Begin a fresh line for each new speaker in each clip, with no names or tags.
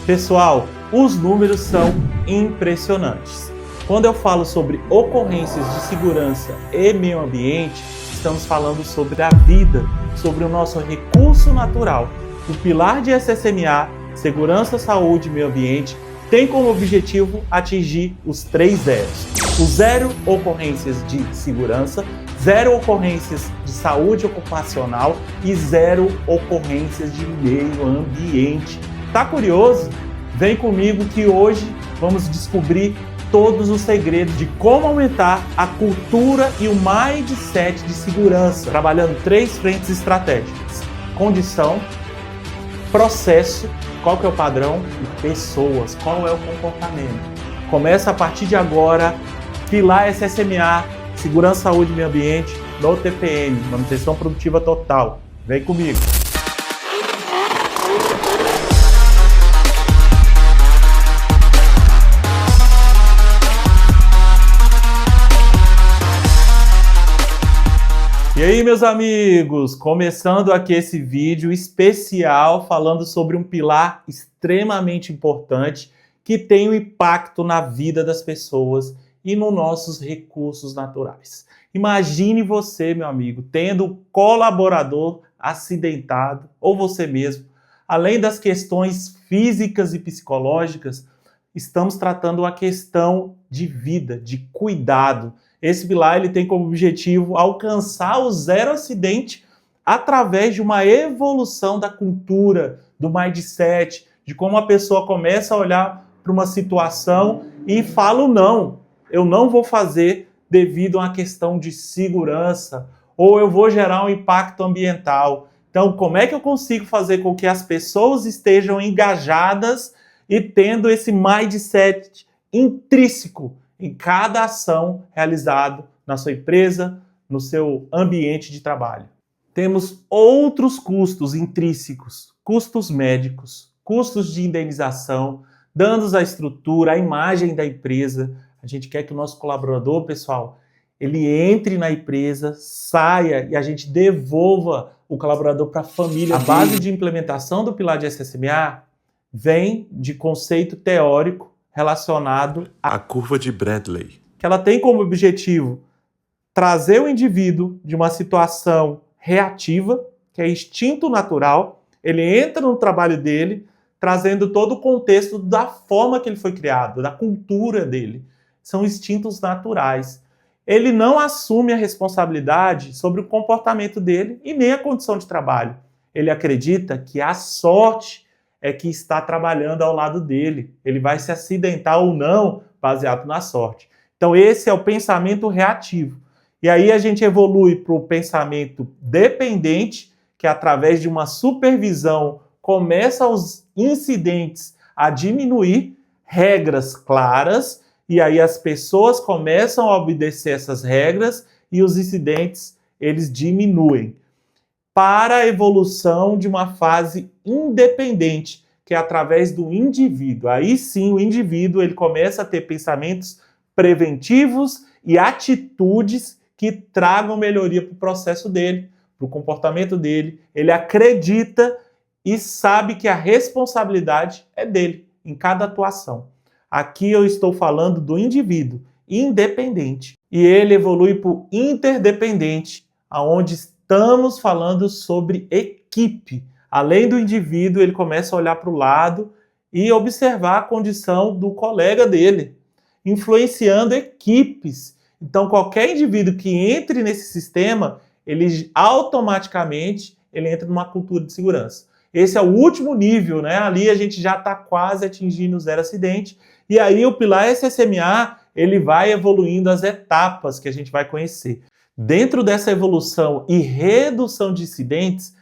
Pessoal, os números são impressionantes. Quando eu falo sobre ocorrências de segurança e meio ambiente, estamos falando sobre a vida, sobre o nosso recurso natural. O pilar de SSMA, Segurança, Saúde e Meio Ambiente, tem como objetivo atingir os 3 zeros. O 0 ocorrências de segurança, 0 ocorrências de saúde ocupacional e 0 ocorrências de meio ambiente. Tá curioso? Vem comigo que hoje vamos descobrir todos os segredos de como aumentar a cultura e o mindset de segurança, trabalhando 3 frentes estratégicas: condição, processo, qual que é o padrão, e pessoas, qual é o comportamento. Começa a partir de agora, pilar SSMA, Segurança, Saúde e Meio Ambiente, no TPM, Manutenção Produtiva Total. Vem comigo. E aí, meus amigos, começando aqui esse vídeo especial falando sobre um pilar extremamente importante que tem um impacto na vida das pessoas e nos nossos recursos naturais. Imagine você, meu amigo, tendo um colaborador acidentado, ou você mesmo. Além das questões físicas e psicológicas, estamos tratando a questão de vida, de cuidado. Esse pilar ele tem como objetivo alcançar o 0 acidente através de uma evolução da cultura, do mindset, de como a pessoa começa a olhar para uma situação e fala não, eu não vou fazer devido a uma questão de segurança, ou eu vou gerar um impacto ambiental. Então, como é que eu consigo fazer com que as pessoas estejam engajadas e tendo esse mindset intrínseco em cada ação realizada na sua empresa, no seu ambiente de trabalho? Temos outros custos intrínsecos, custos médicos, custos de indenização, danos à estrutura, à imagem da empresa. A gente quer que o nosso colaborador, pessoal, ele entre na empresa, saia e a gente devolva o colaborador para a família. A base de implementação do pilar de SSMA vem de conceito teórico relacionado à curva de Bradley, que ela tem como objetivo trazer o indivíduo de uma situação reativa, que é instinto natural, ele entra no trabalho dele, trazendo todo o contexto da forma que ele foi criado, da cultura dele. São instintos naturais. Ele não assume a responsabilidade sobre o comportamento dele e nem a condição de trabalho. Ele acredita que a sorte é que está trabalhando ao lado dele. Ele vai se acidentar ou não, baseado na sorte. Então esse é o pensamento reativo. E aí a gente evolui para o pensamento dependente, que através de uma supervisão começa os incidentes a diminuir, regras claras, e aí as pessoas começam a obedecer essas regras e os incidentes eles diminuem, para a evolução de uma fase independente, que é através do indivíduo. Aí sim, o indivíduo ele começa a ter pensamentos preventivos e atitudes que tragam melhoria para o processo dele, para o comportamento dele. Ele acredita e sabe que a responsabilidade é dele em cada atuação. Aqui eu estou falando do indivíduo independente. E ele evolui para o interdependente, aonde estamos falando sobre equipe. Além do indivíduo, ele começa a olhar para o lado e observar a condição do colega dele, influenciando equipes. Então, qualquer indivíduo que entre nesse sistema, ele automaticamente ele entra numa cultura de segurança. Esse é o último nível, né? Ali a gente já está quase atingindo o 0 acidente. E aí o pilar SSMA, ele vai evoluindo as etapas que a gente vai conhecer. Dentro dessa evolução e redução de incidentes,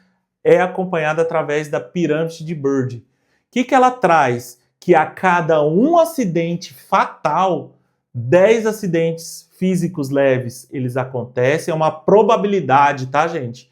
é acompanhada através da pirâmide de Bird. O que ela traz? Que a cada um acidente fatal, 10 acidentes físicos leves, eles acontecem, é uma probabilidade, tá, gente?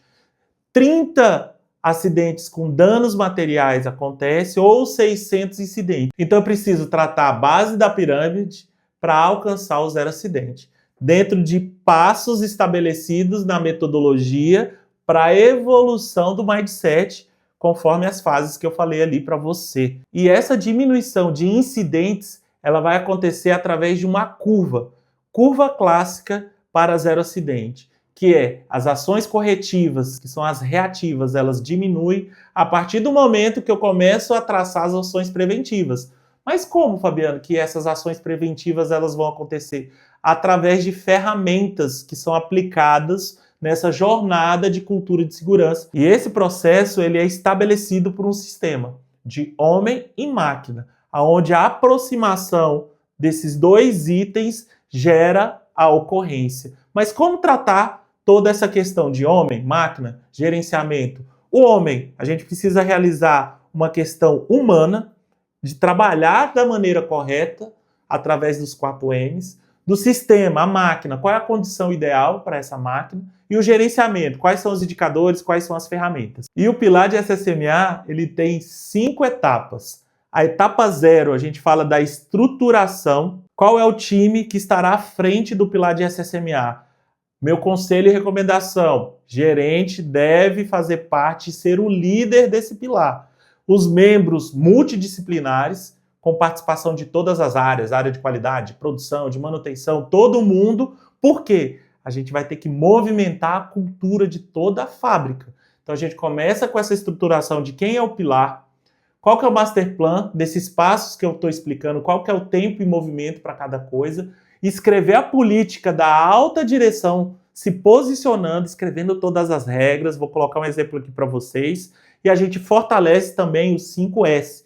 30 acidentes com danos materiais acontecem ou 600 incidentes. Então eu preciso tratar a base da pirâmide para alcançar o 0 acidente, dentro de passos estabelecidos na metodologia para a evolução do mindset conforme as fases que eu falei ali para você. E essa diminuição de incidentes, ela vai acontecer através de uma curva clássica para zero acidente, que é as ações corretivas, que são as reativas, elas diminuem a partir do momento que eu começo a traçar as ações preventivas. Mas como, Fabiano, que essas ações preventivas elas vão acontecer? Através de ferramentas que são aplicadas nessa jornada de cultura de segurança. E esse processo ele é estabelecido por um sistema de homem e máquina, onde a aproximação desses dois itens gera a ocorrência. Mas como tratar toda essa questão de homem, máquina, gerenciamento? O homem, a gente precisa realizar uma questão humana, de trabalhar da maneira correta, através dos 4 M's, do sistema, a máquina, qual é a condição ideal para essa máquina, e o gerenciamento, quais são os indicadores, quais são as ferramentas. E o pilar de SSMA, ele tem 5 etapas. A etapa 0, a gente fala da estruturação. Qual é o time que estará à frente do pilar de SSMA? Meu conselho e recomendação, gerente deve fazer parte e ser o líder desse pilar. Os membros multidisciplinares, com participação de todas as áreas, área de qualidade, de produção, de manutenção, todo mundo. Por quê? A gente vai ter que movimentar a cultura de toda a fábrica. Então a gente começa com essa estruturação de quem é o pilar, qual que é o master plan desses passos que eu estou explicando, qual que é o tempo e movimento para cada coisa, escrever a política da alta direção, se posicionando, escrevendo todas as regras. Vou colocar um exemplo aqui para vocês. E a gente fortalece também os 5S,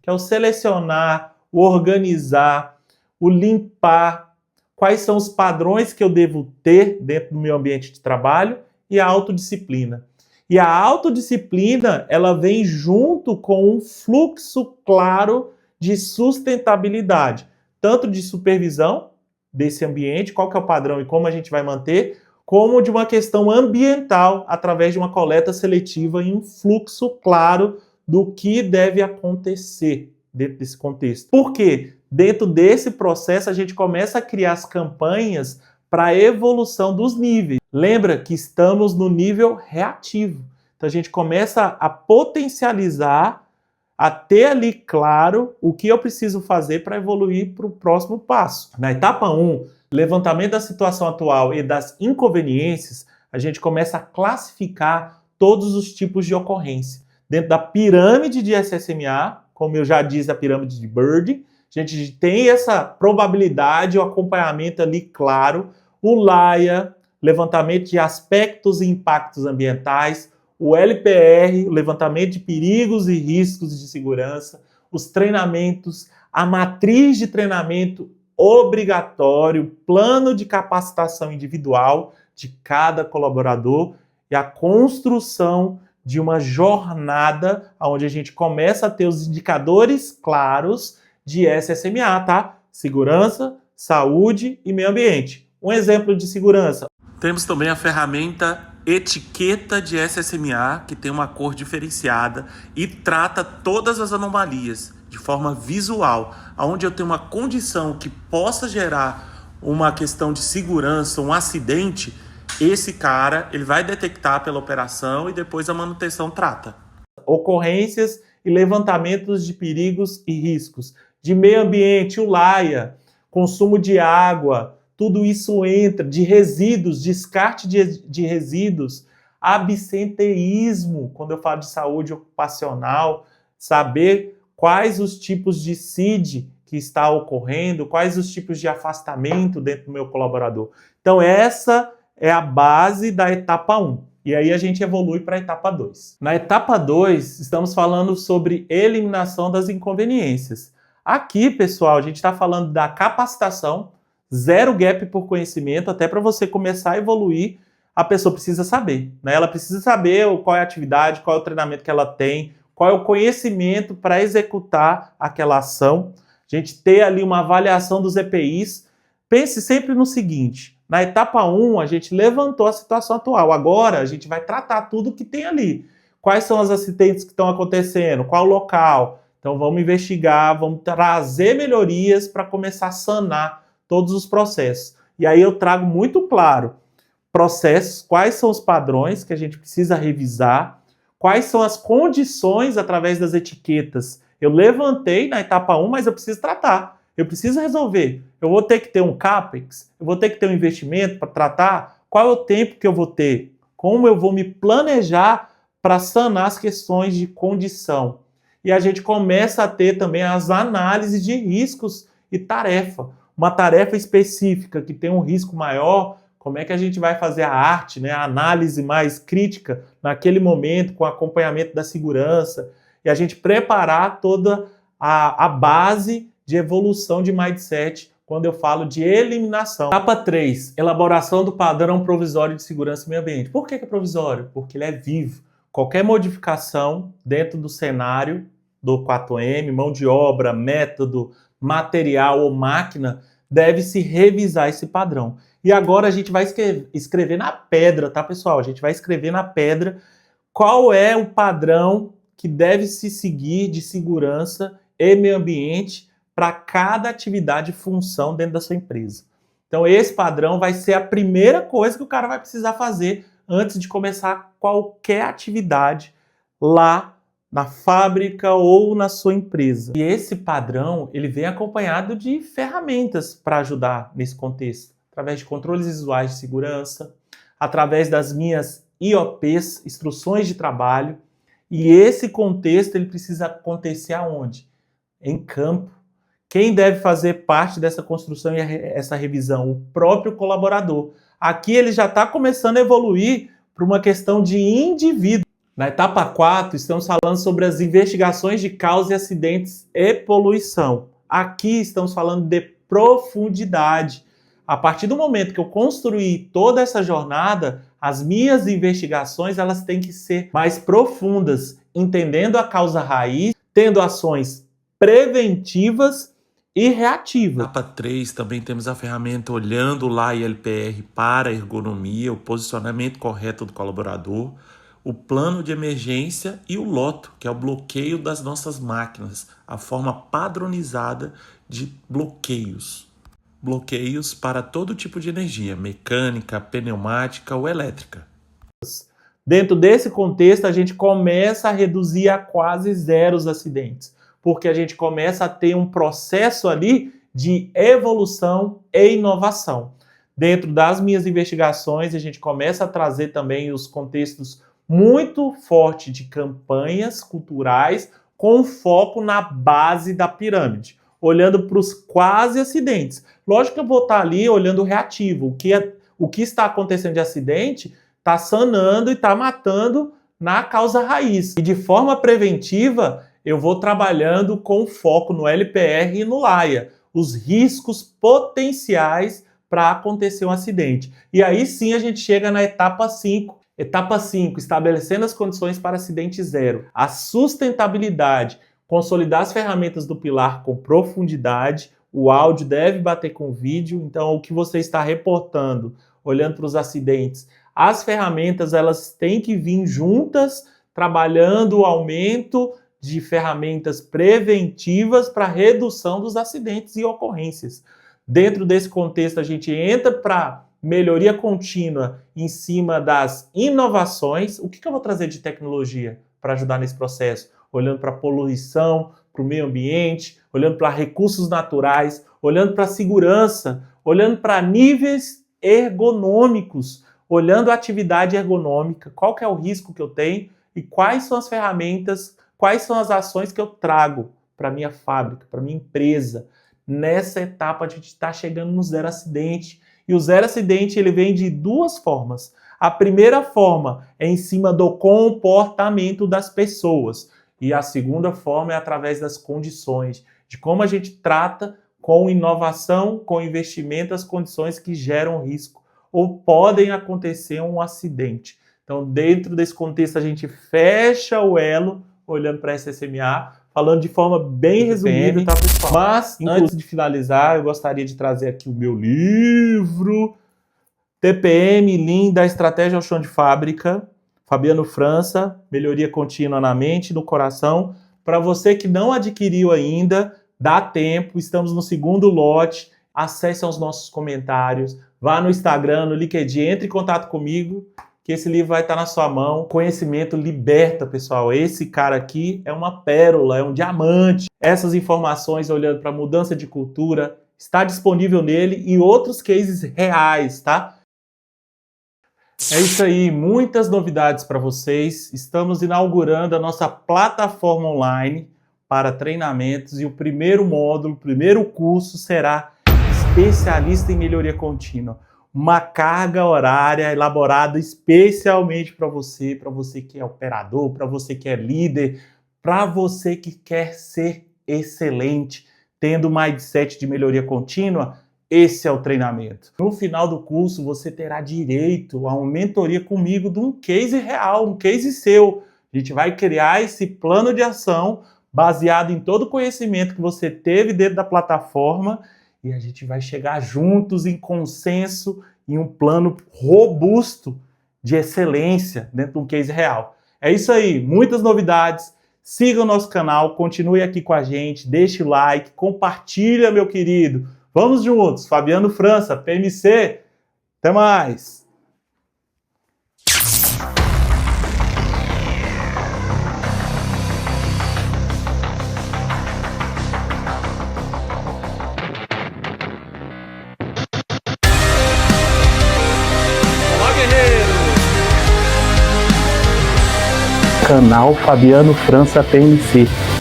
que é o selecionar, o organizar, o limpar, quais são os padrões que eu devo ter dentro do meu ambiente de trabalho e a autodisciplina. E a autodisciplina, ela vem junto com um fluxo claro de sustentabilidade, tanto de supervisão desse ambiente, qual que é o padrão e como a gente vai manter, como de uma questão ambiental, através de uma coleta seletiva e um fluxo claro do que deve acontecer dentro desse contexto. Por quê? Dentro desse processo, a gente começa a criar as campanhas para a evolução dos níveis. Lembra que estamos no nível reativo. Então, a gente começa a potencializar, a ter ali claro o que eu preciso fazer para evoluir para o próximo passo. Na etapa 1, levantamento da situação atual e das inconveniências, a gente começa a classificar todos os tipos de ocorrência. Dentro da pirâmide de SSMA, como eu já disse, a pirâmide de Bird, a gente tem essa probabilidade, o acompanhamento ali claro, o LAIA, levantamento de aspectos e impactos ambientais, o LPR, levantamento de perigos e riscos de segurança, os treinamentos, a matriz de treinamento obrigatório, plano de capacitação individual de cada colaborador e a construção de uma jornada onde a gente começa a ter os indicadores claros de SSMA, tá? Segurança, saúde e meio ambiente. Um exemplo de segurança. Temos também a ferramenta Etiqueta de SSMA, que tem uma cor diferenciada e trata todas as anomalias de forma visual, onde eu tenho uma condição que possa gerar uma questão de segurança, um acidente, esse cara ele vai detectar pela operação e depois a manutenção trata. Ocorrências e levantamentos de perigos e riscos. De meio ambiente, o LAIA, consumo de água, tudo isso entra, de resíduos, descarte de resíduos, absenteísmo, quando eu falo de saúde ocupacional, saber quais os tipos de CID que está ocorrendo, quais os tipos de afastamento dentro do meu colaborador. Então essa é a base da etapa 1. E aí a gente evolui para a etapa 2. Na etapa 2, estamos falando sobre eliminação das inconveniências. Aqui, pessoal, a gente está falando da capacitação, zero gap por conhecimento, até para você começar a evoluir, a pessoa precisa saber, né? Ela precisa saber qual é a atividade, qual é o treinamento que ela tem, qual é o conhecimento para executar aquela ação. A gente ter ali uma avaliação dos EPIs. Pense sempre no seguinte, na etapa 1, a gente levantou a situação atual, agora a gente vai tratar tudo que tem ali. Quais são os acidentes que estão acontecendo, qual o local. Então vamos investigar, vamos trazer melhorias para começar a sanar todos os processos. E aí eu trago muito claro processos, quais são os padrões que a gente precisa revisar, Quais são as condições através das etiquetas? Eu levantei na etapa 1, mas eu preciso tratar. Eu preciso resolver. Eu vou ter que ter um CAPEX? Eu vou ter que ter um investimento para tratar? Qual é o tempo que eu vou ter? Como eu vou me planejar para sanar as questões de condição? E a gente começa a ter também as análises de riscos e tarefa. Uma tarefa específica que tem um risco maior, como é que a gente vai fazer a arte, né, a análise mais crítica naquele momento, com acompanhamento da segurança, e a gente preparar toda a base de evolução de mindset quando eu falo de eliminação. Etapa 3, elaboração do padrão provisório de segurança e meio ambiente. Por que é provisório? Porque ele é vivo. Qualquer modificação dentro do cenário do 4M, mão de obra, método, material ou máquina, deve-se revisar esse padrão. E agora a gente vai escrever na pedra, tá, pessoal? A gente vai escrever na pedra qual é o padrão que deve se seguir de segurança e meio ambiente para cada atividade e função dentro da sua empresa. Então esse padrão vai ser a primeira coisa que o cara vai precisar fazer antes de começar qualquer atividade lá na fábrica ou na sua empresa. E esse padrão, ele vem acompanhado de ferramentas para ajudar nesse contexto, através de controles visuais de segurança, através das minhas IOPs, instruções de trabalho, e esse contexto ele precisa acontecer aonde? Em campo. Quem deve fazer parte dessa construção e essa revisão? O próprio colaborador. Aqui ele já está começando a evoluir para uma questão de indivíduo. Na etapa 4, estamos falando sobre as investigações de causa e acidentes e poluição. Aqui estamos falando de profundidade. A partir do momento que eu construí toda essa jornada, as minhas investigações elas têm que ser mais profundas, entendendo a causa raiz, tendo ações preventivas e reativas. Na etapa 3 também temos a ferramenta olhando lá LPR para a ergonomia, o posicionamento correto do colaborador, o plano de emergência e o LOTO, que é o bloqueio das nossas máquinas, a forma padronizada de bloqueios. Bloqueios para todo tipo de energia, mecânica, pneumática ou elétrica. Dentro desse contexto, a gente começa a reduzir a quase zero os acidentes, porque a gente começa a ter um processo ali de evolução e inovação. Dentro das minhas investigações, a gente começa a trazer também os contextos muito forte de campanhas culturais com foco na base da pirâmide, olhando para os quase acidentes. Lógico que eu vou estar ali olhando o reativo, o que está acontecendo de acidente está sanando e está matando na causa raiz. E de forma preventiva, eu vou trabalhando com foco no LPR e no LAIA, os riscos potenciais para acontecer um acidente. E aí sim a gente chega na etapa 5. Etapa 5, estabelecendo as condições para acidente zero. A sustentabilidade, consolidar as ferramentas do pilar com profundidade, o áudio deve bater com o vídeo, então o que você está reportando, olhando para os acidentes, as ferramentas elas têm que vir juntas, trabalhando o aumento de ferramentas preventivas para redução dos acidentes e ocorrências. Dentro desse contexto, a gente entra para melhoria contínua em cima das inovações. O que eu vou trazer de tecnologia para ajudar nesse processo? Olhando para a poluição, para o meio ambiente, olhando para recursos naturais, olhando para a segurança, olhando para níveis ergonômicos, olhando a atividade ergonômica, qual que é o risco que eu tenho e quais são as ferramentas, quais são as ações que eu trago para a minha fábrica, para a minha empresa. Nessa etapa a gente está chegando no zero acidente. E o zero acidente ele vem de duas formas. A primeira forma é em cima do comportamento das pessoas. E a segunda forma é através das condições, de como a gente trata com inovação, com investimento, as condições que geram risco ou podem acontecer um acidente. Então, dentro desse contexto, a gente fecha o elo, olhando para a SSMA, falando de forma bem resumida, tá, pessoal? Mas, antes de finalizar, eu gostaria de trazer aqui o meu livro, TPM Lean da Estratégia ao Chão de Fábrica, Fabiano França, Melhoria Contínua na Mente, no Coração. Para você que não adquiriu ainda, dá tempo, estamos no segundo lote, acesse aos nossos comentários, vá no Instagram, no LinkedIn, entre em contato comigo que esse livro vai estar na sua mão. Conhecimento liberta, pessoal. Esse cara aqui é uma pérola, é um diamante. Essas informações olhando para mudança de cultura está disponível nele e outros cases reais, tá? É isso aí, muitas novidades para vocês. Estamos inaugurando a nossa plataforma online para treinamentos e o primeiro módulo, o primeiro curso será especialista em melhoria contínua. Uma carga horária elaborada especialmente para você que é operador, para você que é líder, para você que quer ser excelente, tendo mindset de melhoria contínua. Esse é o treinamento. No final do curso, você terá direito a uma mentoria comigo de um case real, um case seu. A gente vai criar esse plano de ação baseado em todo o conhecimento que você teve dentro da plataforma e a gente vai chegar juntos em consenso em um plano robusto de excelência dentro de um case real. É isso aí, muitas novidades. Siga o nosso canal, continue aqui com a gente, deixe o like, compartilha, meu querido. Vamos juntos, Fabiano França, PMC. Até mais! Olá, guerreiros! Canal Fabiano França, PMC.